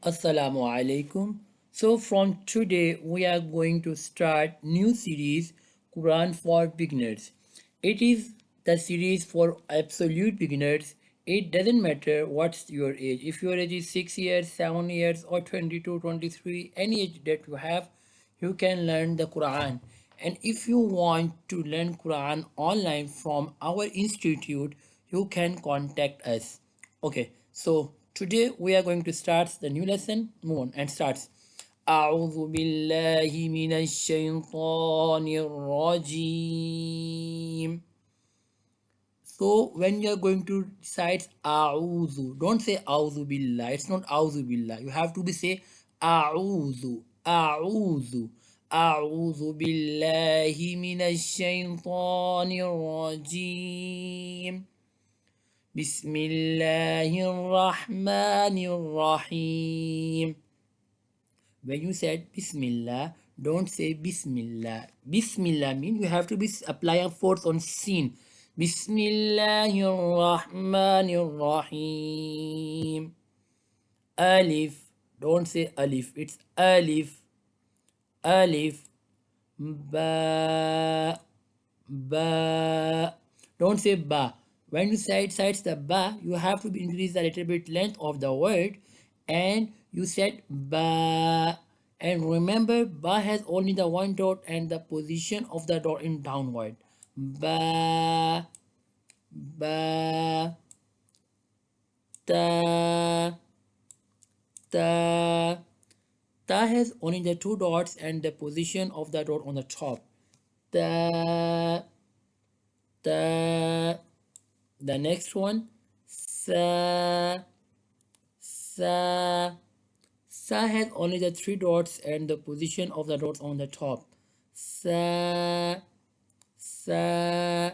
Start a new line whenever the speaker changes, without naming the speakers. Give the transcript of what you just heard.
Assalamu alaikum. So from today we are going to start new series Quran for beginners. It is the series for absolute beginners. It doesn't matter what's your age. If your age is 6 years, 7 years or 22, 23, any age that you have, you can learn the Quran. And if you want to learn Quran online from our institute, you can contact us. Okay, so today we are going to start the new lesson. Move on and starts. أعوذ بالله من الشيطان الرجيم. So when you are going to recite أعوذ, don't say أعوذ بالله. It's not أعوذ بالله. You have to be say أعوذ أعوذ أعوذ بالله من الشيطان الرجيم. بسم الله الرحمن الرحيم. When you said Bismillah, don't say Bismillah. Bismillah means you have to be apply a force on sin. Bismillahir Rahmanir Rahim. Alif. Don't say Alif. It's Alif. Alif. Ba. Ba. Don't say ba. When you cites the ba, you have to increase a little bit length of the word, and you said ba. And remember, ba has only the one dot and the position of the dot in downward. Ba, ba, ta, ta. Ta has only the two dots and the position of the dot on the top. Ta, ta. The next one, sa, sa. Sa has only the three dots and the position of the dots on the top. Sa, sa.